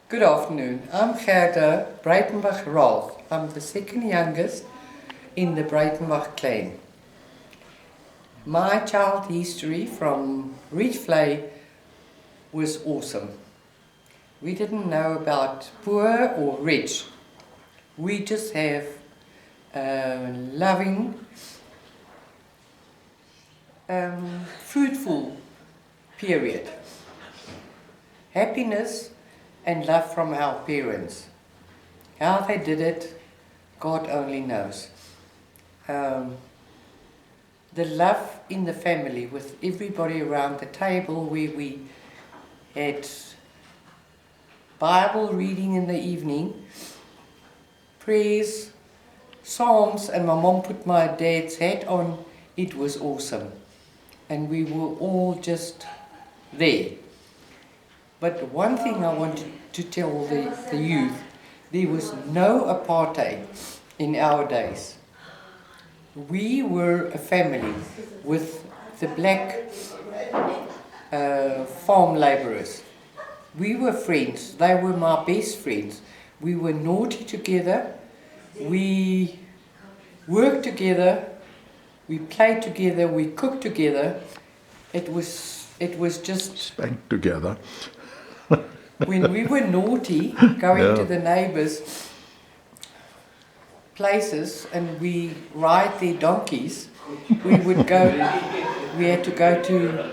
Good afternoon. I'm Gerda Raath. I'm the second youngest in the Breytenbach clan. My child history from Rietvlei was awesome. We didn't know about poor or rich. We just have a loving, fruitful period. Happiness and love from our parents. How they did it, God only knows. The love in the family with everybody around the table, where we had Bible reading in the evening, prayers, psalms, and my mom put my dad's hat on. It was awesome. And we were all just there. But one thing I wanted to tell the youth, there was no apartheid in our days. We were a family with the black farm labourers. We were friends. They were my best friends. We were naughty together. We worked together. We played together. We cooked together. It was just... Spanked together. When we were naughty, going to the neighbours' places and we ride their donkeys, we had to go to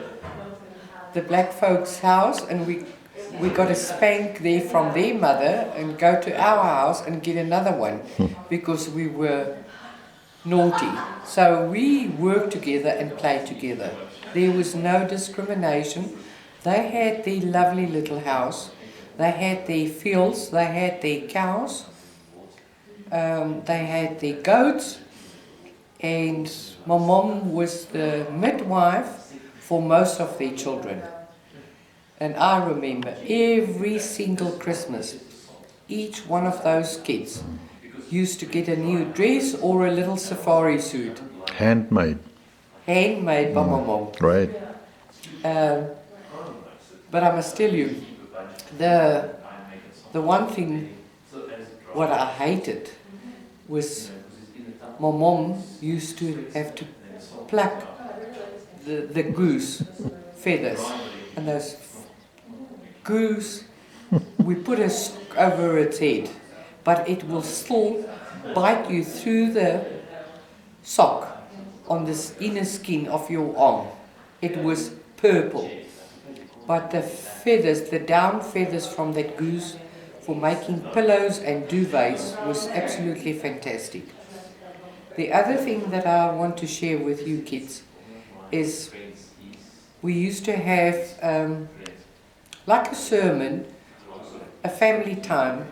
the black folks' house and we got a spank there from their mother and go to our house and get another one because we were naughty. So we worked together and played together. There was no discrimination. They had their lovely little house. They had their fields. They had their cows. They had their goats. And my mom was the midwife for most of their children. And I remember every single Christmas, each one of those kids used to get a new dress or a little safari suit. Handmade. Handmade by my mom. Right. But I must tell you, the one thing what I hated was my mom used to have to pluck the goose feathers, and those goose, we put a over its head, but it will still bite you through the sock on this inner skin of your arm. It was purple. But the feathers, the down feathers from that goose for making pillows and duvets was absolutely fantastic. The other thing that I want to share with you kids is we used to have like a sermon, a family time.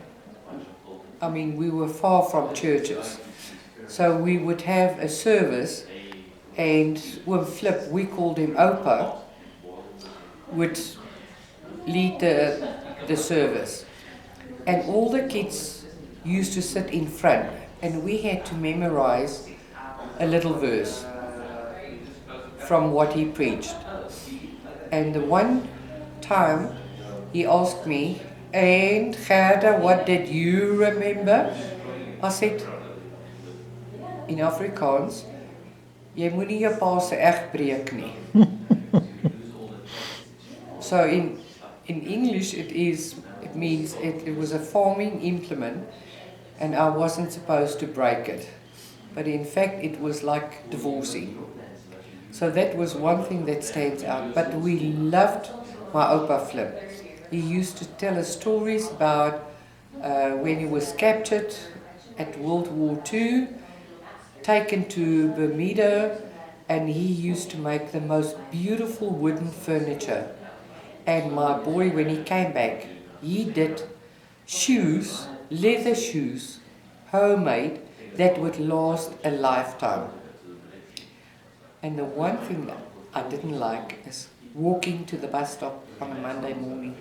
I mean, we were far from churches. So we would have a service and with Flip, we called him Opa, would lead the service. And all the kids used to sit in front and we had to memorize a little verse from what he preached. And the one time he asked me, "And Gerda, what did you remember?" I said, in Afrikaans, "Jy moenie jou pa se eg breek nie." So in English it means it was a farming implement and I wasn't supposed to break it. But in fact it was like divorcing. So that was one thing that stands out. But we loved my Opa Flip. He used to tell us stories about when he was captured at World War II, taken to Bermuda, and he used to make the most beautiful wooden furniture. And my boy, when he came back, he did shoes, leather shoes, homemade, that would last a lifetime. And the one thing that I didn't like is walking to the bus stop on a Monday morning.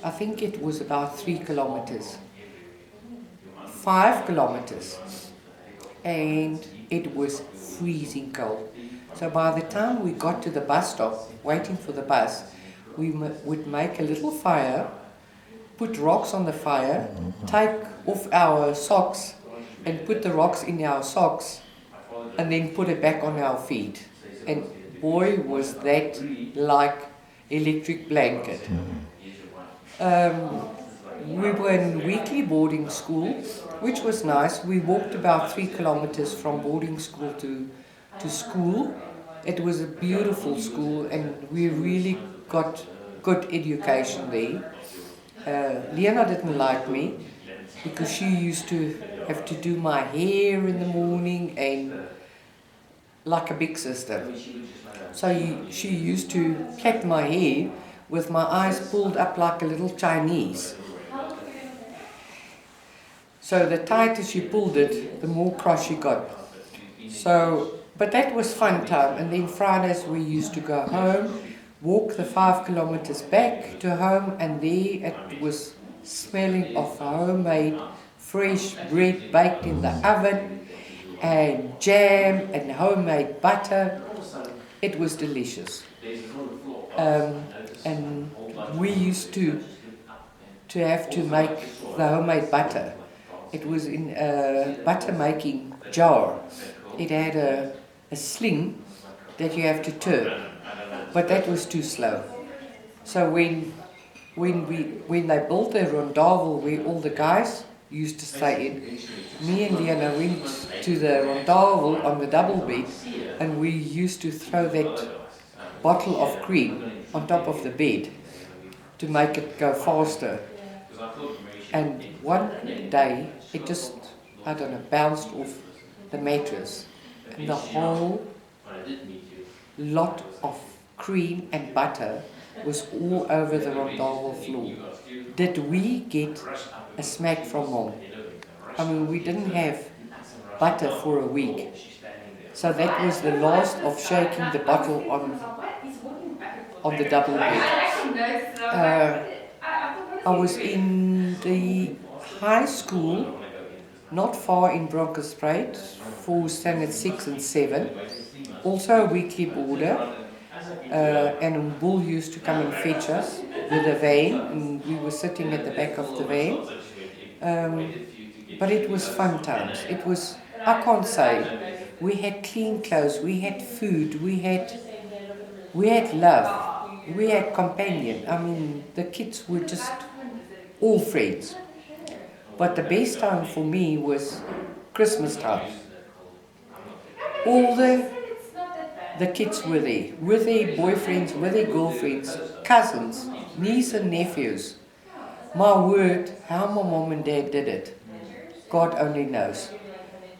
I think it was about 3 kilometers. 5 kilometers. And it was freezing cold. So by the time we got to the bus stop, waiting for the bus, we would make a little fire put rocks on the fire, take off our socks and put the rocks in our socks and then put it back on our feet. And boy, was that like electric blanket. We were in weekly boarding school, which was nice. We walked about 3 kilometers from boarding school to school. It was a beautiful school and we really got good education there. Lena didn't like me because she used to have to do my hair in the morning and like a big sister. So she used to plait my hair with my eyes pulled up like a little Chinese. So the tighter she pulled it, the more cross she got. So, but that was fun time. And then Fridays we used to go home, walk the 5 kilometers back to home, and there it was smelling of homemade fresh bread baked in the oven, and jam and homemade butter. It was delicious. And we used to have to make the homemade butter. It was in a butter making jar. It had a sling that you have to turn, but that was too slow. So when they built the rondavel where all the guys used to stay in, me and Lena went to the rondavel on the double bed, and we used to throw that bottle of cream on top of the bed to make it go faster. And one day it just, I don't know, bounced off the mattress, and the whole lot of cream and butter was all over the rondavel floor. Did we get a smack from Mom? I mean, we didn't have butter for a week. So that was the last of shaking the bottle on the double bed. I was in the high school, not far in Bronkhorstspruit, for standard 6 and 7. Also a weekly boarder. And Bull used to come and fetch us with a van, and we were sitting at the back of the van. But it was fun times. It was, I can't say, we had clean clothes, we had food, we had love, we had companion. I mean, the kids were just all friends. But the best time for me was Christmas time. All the kids were there, with their boyfriends, with their girlfriends, cousins, nieces and nephews. My word, how my mom and dad did it, God only knows.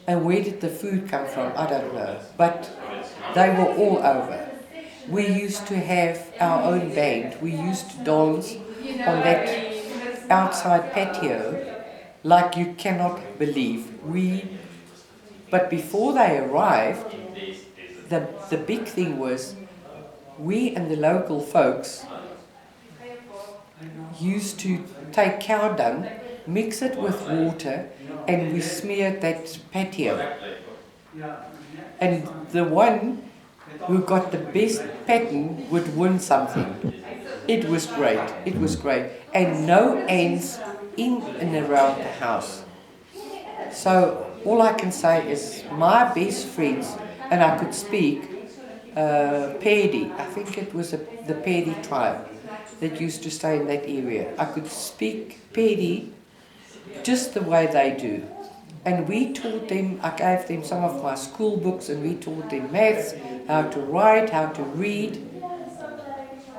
And where did the food come from, I don't know. But they were all over. We used to have our own band. We used to dance on that outside patio like you cannot believe. But before they arrived, the big thing was, we and the local folks used to take cow dung, mix it with water, and we smeared that patio. And the one who got the best pattern would win something. It was great, it was great. And no ants in and around the house. So all I can say is my best friends, and I could speak Pedi, I think it was the Pedi tribe that used to stay in that area. I could speak Pedi just the way they do. And we taught them, I gave them some of my school books, and we taught them maths, how to write, how to read.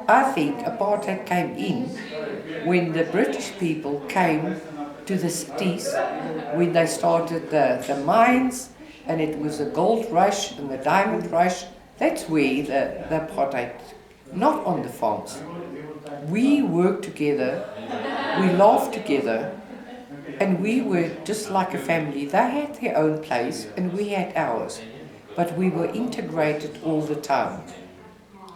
I think apartheid came in when the British people came to the cities, when they started the mines, and it was a gold rush and the diamond rush. That's where the apartheid, not on the farms. We worked together, we laughed together, and we were just like a family. They had their own place and we had ours, but we were integrated all the time.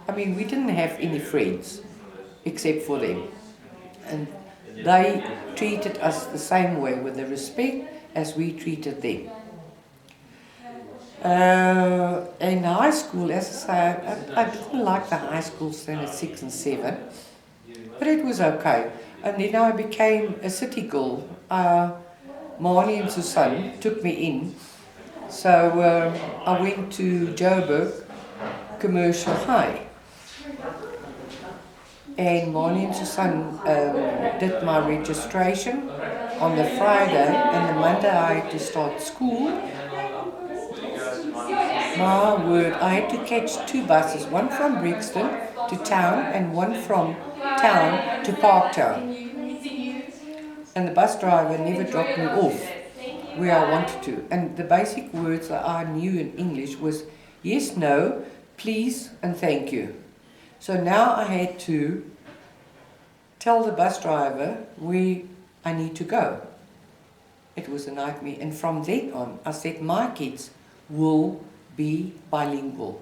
I mean, we didn't have any friends except for them. And they treated us the same way, with the respect as we treated them. In high school, as I say, I didn't like the high school standard 6 and 7, but it was okay. And then I became a city girl. Marnie and Susan took me in. So I went to Joburg Commercial High. And Marnie and Susan did my registration on the Friday, and the Monday I had to start school. My word, I had to catch 2 buses, one from Brixton to town and one from town to Parktown. And the bus driver never dropped me off where I wanted to. And the basic words that I knew in English was yes, no, please, and thank you. So now I had to tell the bus driver where I need to go. It was a nightmare. And from then on, I said my kids will be bilingual.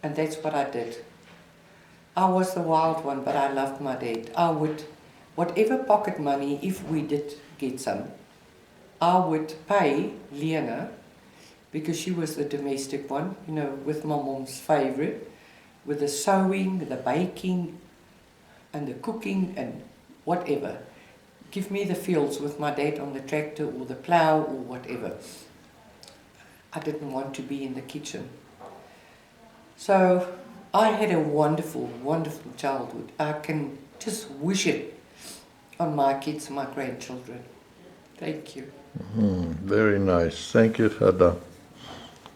And that's what I did. I was the wild one, but I loved my dad. I would, whatever pocket money, if we did get some, I would pay Lena, because she was the domestic one, you know, with my mom's favorite, with the sewing, the baking, and the cooking, and whatever. Give me the fields with my dad on the tractor, or the plough, or whatever. I didn't want to be in the kitchen. So I had a wonderful, wonderful childhood. I can just wish it on my kids, my grandchildren. Thank you. Very nice. Thank you, Gerda.